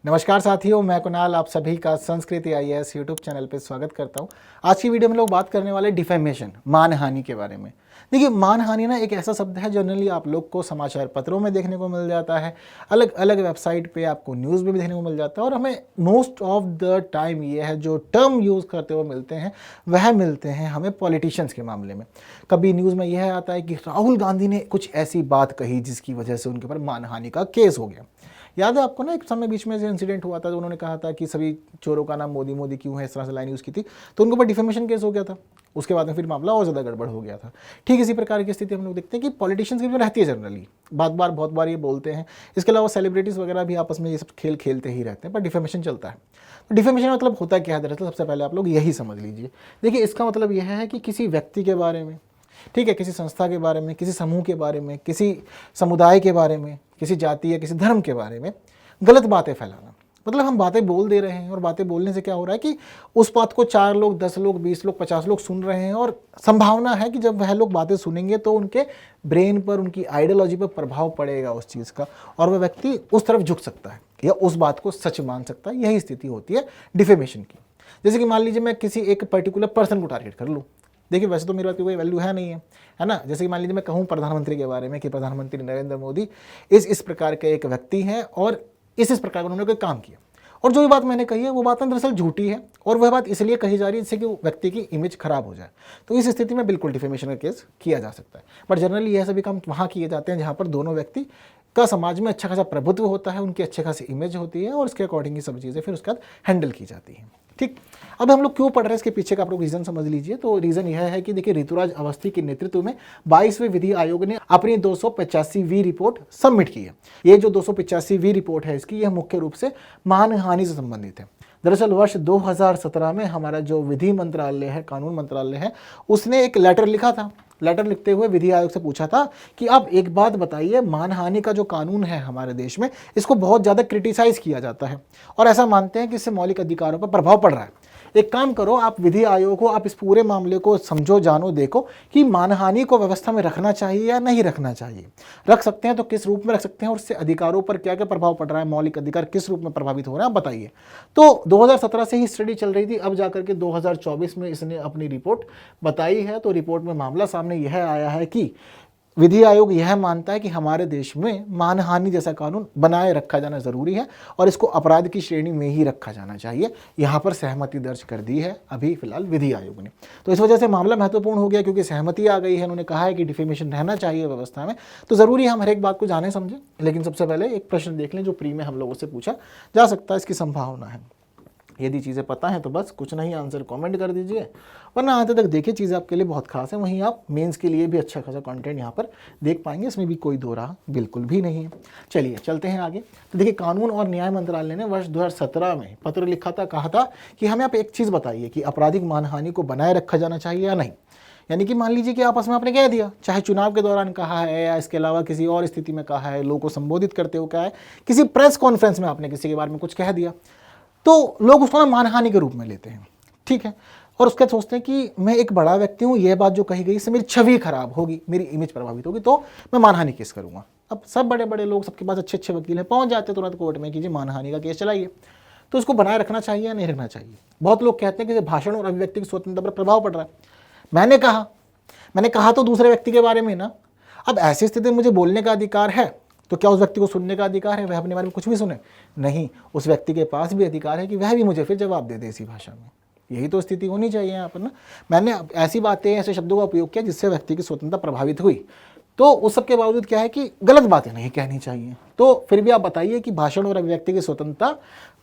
नमस्कार साथियों, मैं कुणाल आप सभी का संस्कृति आईएएस यूट्यूब चैनल पे स्वागत करता हूं। आज की वीडियो में लोग बात करने वाले डिफेमेशन, मानहानि के बारे में। देखिए, मानहानि ना एक ऐसा शब्द है जनरली आप लोग को समाचार पत्रों में देखने को मिल जाता है, अलग अलग वेबसाइट पे आपको न्यूज़ में भी देखने को मिल जाता है, और हमें मोस्ट ऑफ द टाइम ये है जो टर्म यूज़ करते हुए मिलते हैं वह मिलते हैं हमें पॉलिटिशियंस के मामले में। कभी न्यूज़ में यह आता है कि राहुल गांधी ने कुछ ऐसी बात कही जिसकी वजह से उनके ऊपर मानहानि का केस हो गया। याद है आपको ना, एक समय बीच में से इंसिडेंट हुआ था तो उन्होंने कहा था कि सभी चोरों का नाम मोदी मोदी क्यों है, इस तरह से लाइन यूज़ की थी, तो उनके ऊपर डिफेमेशन केस हो गया था। उसके बाद में फिर मामला और ज़्यादा गड़बड़ हो गया था। ठीक इसी प्रकार की स्थिति हम लोग देखते हैं कि पॉलिटिशियंस की भी रहती है जनरली, बहुत बार ये बोलते हैं। इसके अलावा सेलिब्रिटीज़ वगैरह भी आपस में ये सब खेल खेलते ही रहते हैं, पर डिफेमेशन चलता है। तो डिफेमेशन मतलब होता क्या है दरअसल, सबसे पहले आप लोग यही समझ लीजिए। देखिए, इसका मतलब यह है कि किसी व्यक्ति के बारे में, ठीक है, किसी संस्था के बारे में, किसी समूह के बारे में, किसी समुदाय के बारे में, किसी जाति या किसी धर्म के बारे में गलत बातें फैलाना। मतलब हम बातें बोल दे रहे हैं, और बातें बोलने से क्या हो रहा है कि उस बात को 4 लोग, 10 लोग, 20 लोग, 50 लोग सुन रहे हैं, और संभावना है कि जब वह लोग बातें सुनेंगे तो उनके ब्रेन पर, उनकी आइडियोलॉजी पर प्रभाव पड़ेगा उस चीज़ का, और वह व्यक्ति उस तरफ झुक सकता है या उस बात को सच मान सकता है। यही स्थिति होती है डिफेमेशन की। जैसे कि मान लीजिए मैं किसी एक पर्टिकुलर पर्सन को टारगेट कर लूँ। देखिए, वैसे तो मेरी बात की कोई वैल्यू है नहीं है ना। जैसे कि मान लीजिए मैं कहूँ प्रधानमंत्री के बारे में कि प्रधानमंत्री नरेंद्र मोदी इस प्रकार के एक व्यक्ति हैं और इस प्रकार का उन्होंने कोई काम किया, और जो भी बात मैंने कही है वो बात दरअसल झूठी है, और वह बात इसलिए कही जा रही है जिससे कि वो व्यक्ति की इमेज खराब हो जाए। तो इस स्थिति में बिल्कुल डिफेमेशन का केस किया जा सकता है। बट जनरली यह सभी काम वहाँ किए जाते हैं जहाँ पर दोनों व्यक्ति का समाज में अच्छा खासा प्रभुत्व होता है, उनकी अच्छे खासी इमेज होती है, और उसके अकॉर्डिंग ही सब चीज़ें फिर उसके बाद हैंडल की जाती हैं। ठीक, अब हम लोग क्यों पढ़ रहे हैं इसके पीछे का आप लोग रीज़न समझ लीजिए। तो रीज़न यह है कि देखिए, ऋतुराज अवस्थी के नेतृत्व में 22वें विधि आयोग ने अपनी 285वीं रिपोर्ट सबमिट की है। ये जो 285वीं रिपोर्ट है इसकी, यह मुख्य रूप से मानहानि से संबंधित है। दरअसल वर्ष 2017 में हमारा जो विधि मंत्रालय है, कानून मंत्रालय है, उसने एक लेटर लिखा था। लेटर लिखते हुए विधि आयोग से पूछा था कि आप एक बात बताइए, मानहानि का जो कानून है हमारे देश में, इसको बहुत ज़्यादा क्रिटिसाइज किया जाता है, और ऐसा मानते हैं कि इससे मौलिक अधिकारों पर प्रभाव पड़ रहा है। एक काम करो, आप विधि आयोग को, आप इस पूरे मामले को समझो, जानो, देखो कि मानहानि को व्यवस्था में रखना चाहिए या नहीं रखना चाहिए। रख सकते हैं तो किस रूप में रख सकते हैं, और उससे अधिकारों पर क्या क्या प्रभाव पड़ रहा है, मौलिक अधिकार किस रूप में प्रभावित हो रहा है, आप बताइए। तो 2017 से ही स्टडी चल रही थी, अब जाकर के 2024 में इसने अपनी रिपोर्ट बताई है। तो रिपोर्ट में मामला सामने यह आया है कि विधि आयोग यह मानता है कि हमारे देश में मानहानि जैसा कानून बनाए रखा जाना जरूरी है, और इसको अपराध की श्रेणी में ही रखा जाना चाहिए। यहाँ पर सहमति दर्ज कर दी है अभी फिलहाल विधि आयोग ने। तो इस वजह से मामला महत्वपूर्ण हो गया, क्योंकि सहमति आ गई है, उन्होंने कहा है कि डिफेमेशन रहना चाहिए व्यवस्था में। तो ज़रूरी है हम हर एक बात को जाने समझें। लेकिन सबसे पहले एक प्रश्न देख लें जो प्री में हम लोगों से पूछा जा सकता है, इसकी संभावना है। यदि चीज़ें पता हैं तो बस कुछ नहीं, आंसर कमेंट कर दीजिए, वरना आते तक देखिए, चीज़ें आपके लिए बहुत खास है। वहीं आप मेंस के लिए भी अच्छा खासा कंटेंट यहाँ पर देख पाएंगे, इसमें भी कोई दो राह बिल्कुल भी नहीं है। चलिए चलते हैं आगे। तो देखिए, कानून और न्याय मंत्रालय ने वर्ष 2017 में पत्र लिखा था, कहा था कि हमें आप एक चीज़ बताइए कि आपराधिक मानहानि को बनाए रखा जाना चाहिए या नहीं। यानी कि मान लीजिए कि आपस में आपने कह दिया, चाहे चुनाव के दौरान कहा है या इसके अलावा किसी और स्थिति में कहा है, लोगों को संबोधित करते हुए कहा है, किसी प्रेस कॉन्फ्रेंस में आपने किसी के बारे में कुछ कह दिया, तो लोग उसको ना मानहानि के रूप में लेते हैं। ठीक है, और उसके बाद सोचते हैं कि मैं एक बड़ा व्यक्ति हूँ, यह बात जो कही गई इससे मेरी छवि खराब होगी, मेरी इमेज प्रभावित होगी, तो मैं मानहानि केस करूँगा। अब सब बड़े बड़े लोग, सबके पास अच्छे अच्छे वकील हैं, पहुँच जाते हैं तुरंत कोर्ट में कि जी मानहानि का केस चलाइए। तो उसको बनाए रखना चाहिए या नहीं रखना चाहिए। बहुत लोग कहते हैं कि भाषण और अभिव्यक्ति की स्वतंत्रता पर प्रभाव पड़ रहा है। मैंने कहा तो दूसरे व्यक्ति के बारे में ना। अब ऐसी स्थिति में मुझे बोलने का अधिकार है, तो क्या उस व्यक्ति को सुनने का अधिकार है, वह अपने बारे में कुछ भी सुने? नहीं, उस व्यक्ति के पास भी अधिकार है कि वह भी मुझे फिर जवाब दे दे इसी भाषा में। यही तो स्थिति होनी चाहिए यहाँ पर ना। मैंने ऐसी बातें, ऐसे शब्दों का उपयोग किया जिससे व्यक्ति की स्वतंत्रता प्रभावित हुई, तो उस सब के बावजूद क्या है कि गलत बातें नहीं कहनी चाहिए। तो फिर भी आप बताइए कि भाषण और अभिव्यक्ति की स्वतंत्रता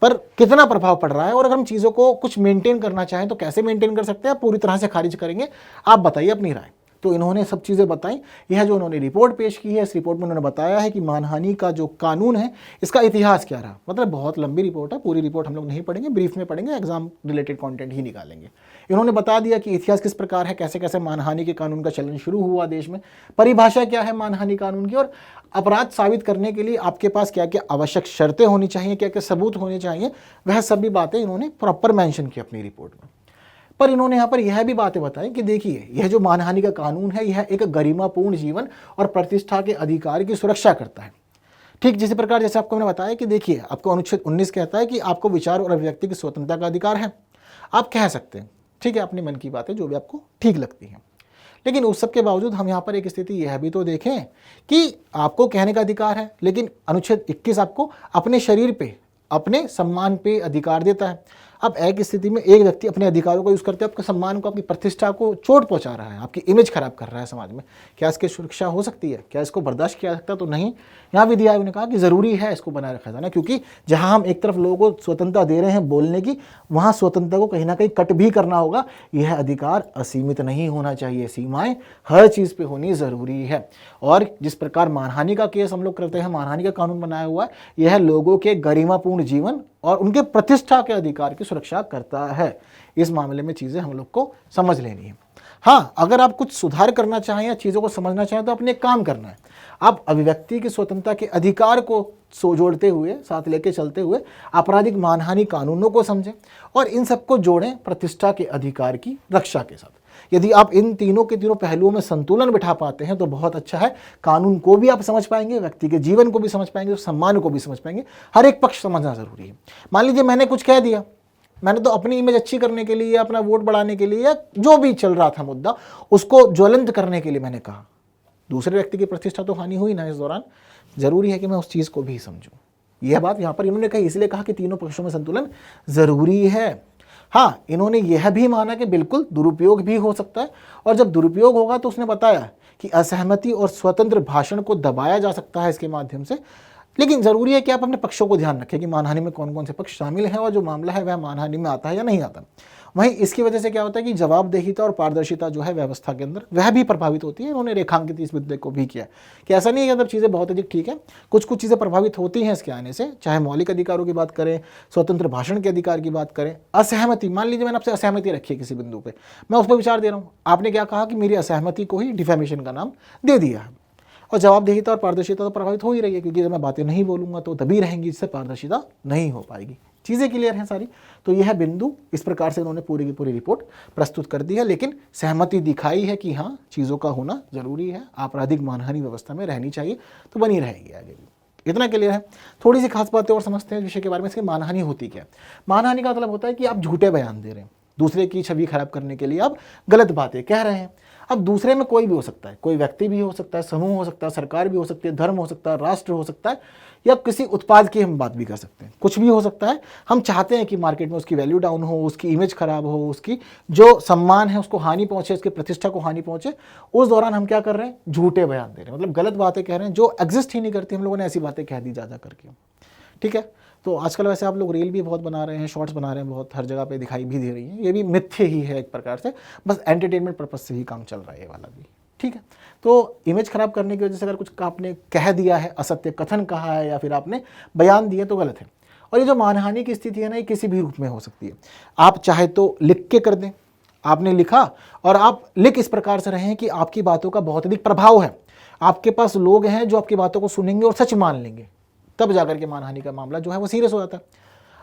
पर कितना प्रभाव पड़ रहा है, और अगर हम चीज़ों को कुछ मेंटेन करना चाहें तो कैसे मेंटेन कर सकते हैं, पूरी तरह से खारिज करेंगे? आप बताइए अपनी राय। तो इन्होंने सब चीज़ें बताई। यह जो उन्होंने रिपोर्ट पेश की है, इस रिपोर्ट में उन्होंने बताया है कि मानहानि का जो कानून है इसका इतिहास क्या रहा। मतलब बहुत लंबी रिपोर्ट है, पूरी रिपोर्ट हम लोग नहीं पढ़ेंगे, ब्रीफ में पढ़ेंगे, एग्जाम रिलेटेड कंटेंट ही निकालेंगे। इन्होंने बता दिया कि इतिहास किस प्रकार है, कैसे कैसे मानहानि के कानून का चलन शुरू हुआ देश में, परिभाषा क्या है मानहानि कानून की, और अपराध साबित करने के लिए आपके पास क्या क्या आवश्यक शर्तें होनी चाहिए, क्या क्या सबूत होने चाहिए, वह सभी बातें इन्होंने प्रॉपर मेंशन की अपनी रिपोर्ट में। पर इन्होंने यहाँ पर यह भी बातें बताई कि देखिए, यह जो मानहानि का कानून है, यह एक गरिमापूर्ण जीवन और प्रतिष्ठा के अधिकार की सुरक्षा करता है। ठीक जिसी प्रकार जैसे आपको मैंने बताया कि देखिए आपको अनुच्छेद 19 कहता है कि आपको विचार और अभिव्यक्ति की स्वतंत्रता का अधिकार है। आप कह सकते हैं, ठीक है, अपने मन की बातें जो भी आपको ठीक लगती हैं। लेकिन उस सब के बावजूद हम यहाँ पर एक स्थिति यह भी तो देखें कि आपको कहने का अधिकार है, लेकिन अनुच्छेद 21 आपको अपने शरीर पे, अपने सम्मान पे अधिकार देता है। अब एक स्थिति में एक व्यक्ति अपने अधिकारों को यूज करते हुए आपके सम्मान को, आपकी प्रतिष्ठा को चोट पहुंचा रहा है, आपकी इमेज खराब कर रहा है समाज में, क्या इसकी सुरक्षा हो सकती है? क्या इसको बर्दाश्त किया जा सकता है? तो नहीं। यहाँ विधि आयोग ने कहा कि जरूरी है इसको बनाए रखा जाना, क्योंकि जहां हम एक तरफ लोगों को स्वतंत्रता दे रहे हैं बोलने की, वहां स्वतंत्रता को कहीं ना कहीं कट भी करना होगा। यह अधिकार असीमित नहीं होना चाहिए, सीमाएं हर चीज पे होनी जरूरी है। और जिस प्रकार मानहानि का केस हम लोग करते हैं, मानहानि का कानून बनाया हुआ है, यह लोगों के गरिमापूर्ण जीवन और उनके प्रतिष्ठा के अधिकार की सुरक्षा करता है। इस मामले में चीजें हम लोग को समझ लेनी है। हाँ, अगर आप कुछ सुधार करना चाहें या चीजों को समझना चाहें तो अपने काम करना है। आप अभिव्यक्ति की स्वतंत्रता के अधिकार को जोड़ते हुए, साथ लेके चलते हुए आपराधिक मानहानि कानूनों को समझें और इन सबको जोड़ें प्रतिष्ठा के अधिकार की रक्षा के साथ। यदि आप इन तीनों के तीनों पहलुओं में संतुलन बिठा पाते हैं तो बहुत अच्छा है। कानून को भी आप समझ पाएंगे, व्यक्ति के जीवन को भी समझ पाएंगे, सम्मान को भी समझ पाएंगे। हर एक पक्ष समझना जरूरी है। मान लीजिए मैंने कुछ कह दिया, मैंने तो अपनी इमेज अच्छी करने के लिए, अपना वोट बढ़ाने के लिए, या जो भी चल रहा था मुद्दा, उसको ज्वलंत करने के लिए मैंने कहा। दूसरे व्यक्ति की प्रतिष्ठा तो हानि हुई ना इस दौरान। जरूरी है कि मैं उस चीज को भी समझूं। यह बात यहां पर इन्होंने कही, इसलिए कहा कि तीनों पक्षों में संतुलन जरूरी है। हाँ, इन्होंने यह भी माना कि बिल्कुल दुरुपयोग भी हो सकता है, और जब दुरुपयोग होगा तो उसने बताया कि असहमति और स्वतंत्र भाषण को दबाया जा सकता है इसके माध्यम से। लेकिन जरूरी है कि आप अपने पक्षों को ध्यान रखें कि मानहानि में कौन कौन से पक्ष शामिल हैं और जो मामला है वह मानहानि में आता है या नहीं आता। वहीं इसकी वजह से क्या होता है कि जवाबदेहिता और पारदर्शिता जो है व्यवस्था के अंदर, वह भी प्रभावित होती है। इन्होंने रेखांकित इस मुद्दे को भी किया कि ऐसा नहीं है कि चीज़ें बहुत अधिक ठीक है, कुछ कुछ चीज़ें प्रभावित होती हैं इसके आने से। चाहे मौलिक अधिकारों की बात करें, स्वतंत्र भाषण के अधिकार की बात करें, असहमति, मान लीजिए मैंने आपसे असहमति रखी है किसी बिंदु पर, मैं उस पर विचार दे रहा हूँ, आपने क्या कहा कि मेरी असहमति को ही डिफेमेशन का नाम दे दिया है। और जवाबदेहिता और पारदर्शिता तो प्रभावित हो ही रही है, क्योंकि जब मैं बातें नहीं बोलूंगा तो दबी रहेंगी, जिससे पारदर्शिता नहीं हो पाएगी। चीज़ें क्लियर हैं सारी। तो यह बिंदु इस प्रकार से उन्होंने पूरी की पूरी रिपोर्ट प्रस्तुत कर दी है, लेकिन सहमति दिखाई है कि हाँ, चीज़ों का होना जरूरी है, आपराधिक मानहानि व्यवस्था में रहनी चाहिए, तो बनी रहेगी आगे भी। इतना क्लियर है। थोड़ी सी खास बातें और समझते हैं विषय के बारे में। इसकी मानहानि होती क्या है? मानहानि का मतलब होता है कि आप झूठे बयान दे रहे हैं, दूसरे की छवि खराब करने के लिए आप गलत बातें कह रहे हैं। अब दूसरे में कोई भी हो सकता है, कोई व्यक्ति भी हो सकता है, समूह हो सकता है, सरकार भी हो सकती है, धर्म हो सकता है, राष्ट्र हो सकता है, या किसी उत्पाद की हम बात भी कर सकते हैं, कुछ भी हो सकता है। हम चाहते हैं कि मार्केट में उसकी वैल्यू डाउन हो, उसकी इमेज खराब हो, उसकी जो सम्मान है उसको हानि पहुंचे, उसकी प्रतिष्ठा को हानि पहुंचे। उस दौरान हम क्या कर रहे हैं? झूठे बयान दे रहे हैं, मतलब गलत बातें कह रहे हैं जो एग्जिस्ट ही नहीं करती। हम लोगों ने ऐसी बातें कह दी जा करके, ठीक है। तो आजकल वैसे आप लोग रील भी बहुत बना रहे हैं, शॉर्ट्स बना रहे हैं, बहुत हर जगह पे दिखाई भी दे रही है। ये भी मिथ्य ही है एक प्रकार से, बस एंटरटेनमेंट पर्पस से ही काम चल रहा है ये वाला भी, ठीक है। तो इमेज खराब करने की वजह से अगर कुछ आपने कह दिया है, असत्य कथन कहा है, या फिर आपने बयान दिए, तो गलत है। और ये जो मानहानि की स्थिति है ना, ये किसी भी रूप में हो सकती है। आप चाहे तो लिख के कर दें, आपने लिखा और आप लिख इस प्रकार से रहे हैं कि आपकी बातों का बहुत अधिक प्रभाव है, आपके पास लोग हैं जो आपकी बातों को सुनेंगे और सच मान लेंगे, तब जाकर के मानहानि का मामला जो है वो सीरियस हो जाता है।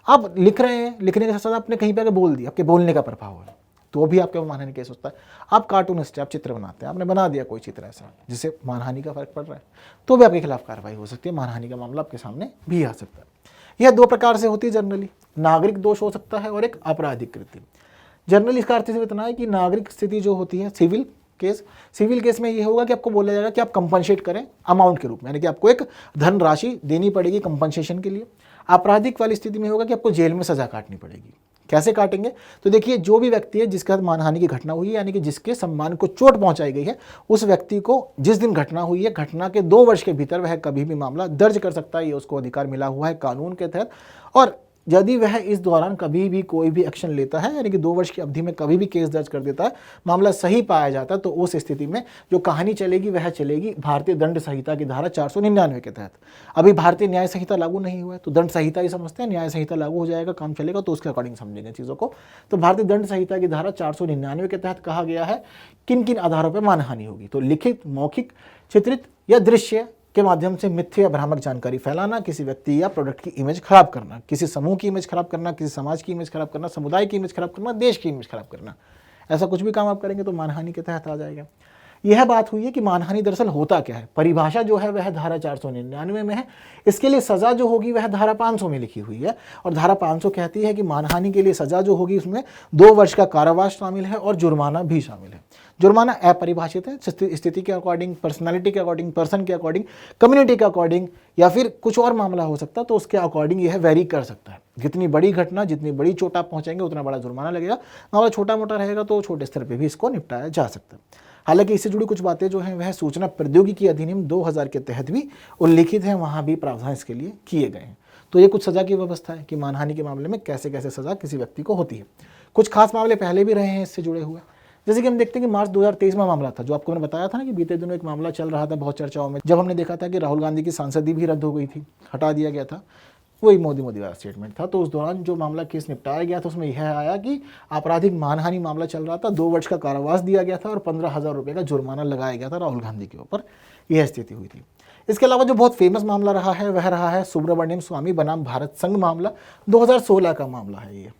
आप लिख रहे हैं, लिखने के साथ साथ आपने कहीं पे आगे बोल दिया, आपके बोलने का प्रभाव है, तो भी आपके मानहानि केस होता है। आप कार्टूनिस्ट हैं, आप चित्र बनाते हैं, आपने बना दिया कोई चित्र ऐसा जिससे मानहानि का फर्क पड़ रहा है, तो भी आपके खिलाफ कार्रवाई हो सकती है, मानहानि का मामला आपके सामने भी आ सकता है। यह दो प्रकार से होती है जनरली, नागरिक दोष हो सकता है और एक आपराधिक कृत्य। जनरली इसका अर्थ सिर्फ इतना है कि नागरिक स्थिति जो होती है, सिविल केस में ये होगा कि आपको बोला जाएगा कि आप कंपनसेट करें अमाउंट के रूप में, यानी कि आपको एक धन राशि देनी पड़ेगी कंपनसेशन के लिए। आपराधिक वाली स्थिति में होगा कि आपको जेल में सजा काटनी पड़ेगी। कैसे काटेंगे? तो देखिए, जो भी व्यक्ति है जिसके साथ मानहानि की घटना हुई है, यानी कि जिसके सम्मान को चोट पहुंचाई गई है, उस व्यक्ति को जिस दिन घटना हुई है, घटना के 2 वर्ष के भीतर वह कभी भी मामला दर्ज कर सकता है। ये उसको अधिकार मिला हुआ है कानून के तहत। और यदि वह इस दौरान कभी भी कोई भी एक्शन लेता है, यानी कि 2 वर्ष की अवधि में कभी भी केस दर्ज कर देता है, मामला सही पाया जाता है, तो उस स्थिति में जो कहानी चलेगी वह चलेगी भारतीय दंड संहिता की धारा 499 के तहत। अभी भारतीय न्याय संहिता लागू नहीं हुआ है, तो दंड संहिता ही समझते हैं, न्याय संहिता लागू हो जाएगा, काम चलेगा, तो उसके अकॉर्डिंग समझेंगे चीज़ों को। तो भारतीय दंड संहिता की धारा 499 के तहत कहा गया है किन किन आधारों पर मानहानि होगी। तो लिखित, मौखिक, चित्रित या दृश्य के माध्यम से मिथ्या या भ्रामक जानकारी फैलाना, किसी व्यक्ति या प्रोडक्ट की इमेज खराब करना, किसी समूह की इमेज खराब करना, किसी समाज की इमेज खराब करना, समुदाय की इमेज खराब करना, देश की इमेज खराब करना, ऐसा कुछ भी काम आप करेंगे तो मानहानि के तहत आ जाएगा। यह बात हुई है कि मानहानि दरअसल होता क्या है। परिभाषा जो है वह धारा 499 में है, इसके लिए सज़ा जो होगी वह धारा 500 में लिखी हुई है। और धारा 500 कहती है कि मानहानि के लिए सज़ा जो होगी उसमें 2 वर्ष का कारावास शामिल है और जुर्माना भी शामिल है। जुर्माना अपरिभाषित है, स्थिति के अकॉर्डिंग, पर्सनालिटी के अकॉर्डिंग, पर्सन के अकॉर्डिंग, कम्युनिटी के अकॉर्डिंग, या फिर कुछ और मामला हो सकता है, तो उसके अकॉर्डिंग यह वेरी कर सकता है। जितनी बड़ी घटना, जितनी बड़ी चोट आप पहुंचाएंगे उतना बड़ा जुर्माना लगेगा। मामला छोटा मोटा रहेगा तो छोटे स्तर पर भी इसको निपटाया जा सकता है। हालांकि इससे जुड़ी कुछ बातें जो हैं वह सूचना प्रौद्योगिकी अधिनियम 2000 के तहत भी उल्लिखित हैं, वहाँ भी प्रावधान इसके लिए किए गए हैं। तो ये कुछ सज़ा की व्यवस्था है कि मानहानि के मामले में कैसे कैसे सज़ा किसी व्यक्ति को होती है। कुछ खास मामले पहले भी रहे हैं इससे जुड़े हुए, जैसे कि हम देखते हैं कि मार्च 2023 में मामला था, जो आपको मैंने बताया था ना कि बीते दिनों एक मामला चल रहा था बहुत चर्चाओं में, जब हमने देखा था कि राहुल गांधी की सांसदी भी रद्द हो गई थी, हटा दिया गया था। वही मोदी वाला स्टेटमेंट था। तो उस दौरान जो मामला केस निपटाया गया था उसमें यह आया कि आपराधिक मानहानि मामला चल रहा था, 2 वर्ष का कारावास दिया गया था और 15,000 रुपये का जुर्माना लगाया गया था राहुल गांधी के ऊपर। यह स्थिति हुई थी। इसके अलावा जो बहुत फेमस मामला रहा है वह रहा है सुब्रमण्यम स्वामी बनाम भारत संघ मामला, 2016 का मामला है ये।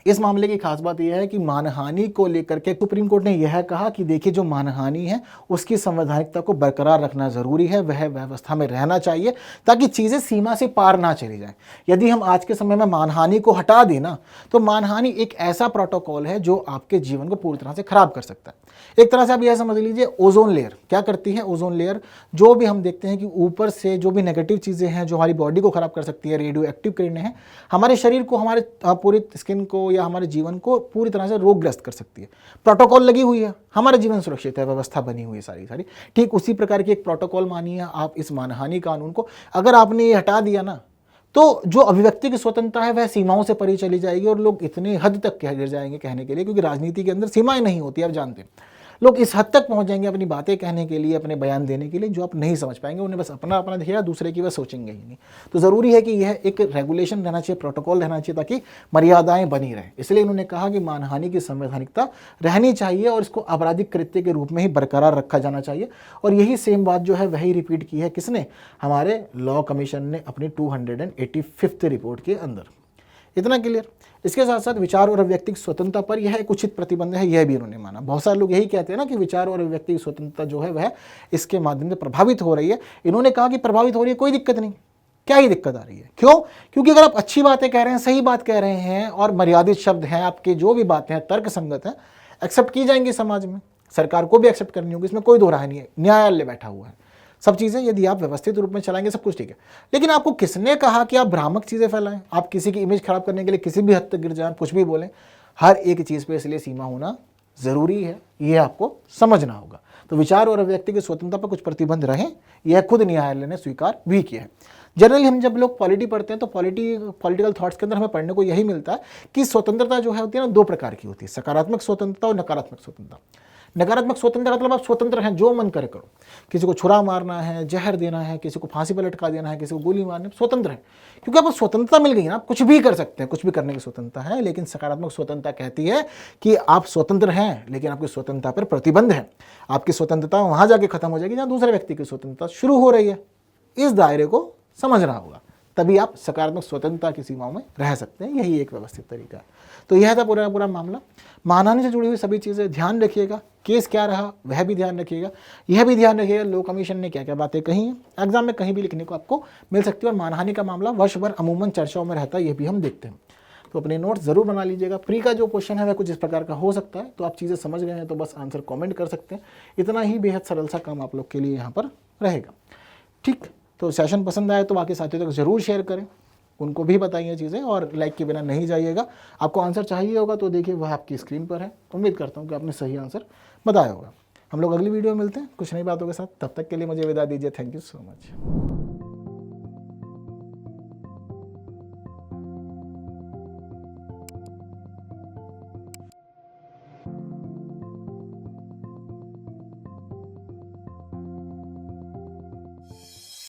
इस मामले की खास बात यह है कि मानहानि को लेकर के सुप्रीम कोर्ट ने यह कहा कि देखिए जो मानहानि है उसकी संवैधानिकता को बरकरार रखना जरूरी है, वह व्यवस्था में रहना चाहिए ताकि चीजें सीमा से पार ना चली जाए। यदि हम आज के समय में मानहानि को हटा देना तो मानहानि एक ऐसा प्रोटोकॉल है जो आपके जीवन को पूरी तरह से खराब कर सकता है। एक तरह से आप यह समझ लीजिए, ओजोन लेयर क्या करती है। ओजोन लेयर जो भी हम देखते हैं कि ऊपर से जो भी नेगेटिव चीजें हैं जो हमारी बॉडी को खराब कर सकती है, रेडियो एक्टिव किरणें हैं, हमारे शरीर को, हमारे पूरी स्किन को या हमारे जीवन को पूरी तरह से रोगग्रस्त कर सकती है। प्रोटोकॉल लगी हुई है, हमारा जीवन सुरक्षित है, व्यवस्था बनी हुई है सारी। ठीक उसी प्रकार की एक प्रोटोकॉल मानिए आप इस मानहानि कानून को, अगर आपने ये हटा दिया ना तो जो अभिव्यक्ति की स्वतंत्रता है वह सीमाओं से परे चली जाएगी और लोग इतने हद तक गिर जाएंगे कहने के लिए, क्योंकि राजनीति के अंदर सीमाएं नहीं होती, आप जानते हैं। लोग इस हद तक पहुंच जाएंगे अपनी बातें कहने के लिए, अपने बयान देने के लिए, जो आप नहीं समझ पाएंगे। उन्हें बस अपना अपना दिखेगा, दूसरे की वह सोचेंगे ही नहीं। तो ज़रूरी है कि यह एक रेगुलेशन रहना चाहिए, प्रोटोकॉल रहना चाहिए ताकि मर्यादाएं बनी रहें। इसलिए इन्होंने कहा कि मानहानि की संवैधानिकता रहनी चाहिए और इसको आपराधिक कृत्य के रूप में ही बरकरार रखा जाना चाहिए। और यही सेम बात जो है वही रिपीट की है किसने, हमारे लॉ कमीशन ने अपनी 285th रिपोर्ट के अंदर। इतना क्लियर। इसके साथ साथ विचार और अभिव्यक्ति की स्वतंत्रता पर यह एक उचित प्रतिबंध है, यह भी उन्होंने माना। बहुत सारे लोग यही कहते हैं ना कि विचार और अभिव्यक्ति की स्वतंत्रता जो है वह इसके माध्यम से प्रभावित हो रही है। इन्होंने कहा कि प्रभावित हो रही है, कोई दिक्कत नहीं। क्या ही दिक्कत आ रही है? क्यों? क्योंकि अगर आप अच्छी बातें कह रहे हैं, सही बात कह रहे हैं और मर्यादित शब्द हैं, आपके जो भी बातें हैं तर्क संगत हैं, एक्सेप्ट की जाएंगी समाज में, सरकार को भी एक्सेप्ट करनी होगी, इसमें कोई दो राय नहीं है। न्यायालय बैठा हुआ है, सब चीज़ें यदि आप व्यवस्थित रूप में चलाएंगे सब कुछ ठीक है। लेकिन आपको किसने कहा कि आप भ्रामक चीज़ें फैलाएं, आप किसी की इमेज खराब करने के लिए किसी भी हद तक गिर जाएं, कुछ भी बोलें? हर एक चीज़ पे इसलिए सीमा होना ज़रूरी है, ये आपको समझना होगा। तो विचार और अभिव्यक्ति की स्वतंत्रता पर कुछ प्रतिबंध रहे, यह खुद न्यायालय ने स्वीकार भी किया है। जनरली हम जब लोग पॉलिटी पढ़ते हैं तो पॉलिटिकल थॉट्स के अंदर हमें पढ़ने को यही मिलता है कि स्वतंत्रता जो है होती है ना, 2 प्रकार की होती है, सकारात्मक स्वतंत्रता और नकारात्मक स्वतंत्रता। नकारात्मक स्वतंत्रता मतलब आप स्वतंत्र हैं, जो मन करे करो। किसी को छुरा मारना है, जहर देना है, किसी को फांसी पर लटका देना है, किसी को गोली मारनी है, स्वतंत्र है। क्योंकि आपको स्वतंत्रता मिल गई ना, आप कुछ भी कर सकते हैं, कुछ भी करने की स्वतंत्रता है। लेकिन सकारात्मक स्वतंत्रता कहती है कि आप स्वतंत्र हैं लेकिन आपकी स्वतंत्रता पर प्रतिबंध है। आपकी स्वतंत्रता वहां जाके खत्म हो जाएगी जहां दूसरे व्यक्ति की स्वतंत्रता शुरू हो रही है। इस दायरे को समझना होगा, तभी आप सकारात्मक स्वतंत्रता की सीमाओं में रह सकते हैं। यही एक व्यवस्थित तरीका है। तो यह था पूरा मामला। मानहानि से जुड़ी हुई सभी चीज़ें ध्यान रखिएगा, केस क्या रहा वह भी ध्यान रखिएगा, यह भी ध्यान रखिएगा लॉ कमीशन ने क्या क्या बातें कही हैं। एग्जाम में कहीं भी लिखने को आपको मिल सकती है। और मानहानि का मामला वर्ष भर अमूमन चर्चाओं में रहता है, यह भी हम देखते हैं। तो अपने नोट्स जरूर बना लीजिएगा। प्री का जो क्वेश्चन है वह कुछ इस प्रकार का हो सकता है। तो आप चीज़ें समझ गए हैं तो बस आंसर कॉमेंट कर सकते हैं। इतना ही बेहद सरल सा काम आप लोग के लिए यहाँ पर रहेगा। ठीक, तो सेशन पसंद आए तो बाकी साथियों तक जरूर शेयर करें, उनको भी बताइए चीज़ें, और लाइक के बिना नहीं जाइएगा। आपको आंसर चाहिए होगा तो देखिए वह आपकी स्क्रीन पर है। उम्मीद करता हूँ कि आपने सही आंसर बताया होगा। हम लोग अगली वीडियो में मिलते हैं कुछ नई बातों के साथ। तब तक के लिए मुझे विदा दीजिए। Thank you so much.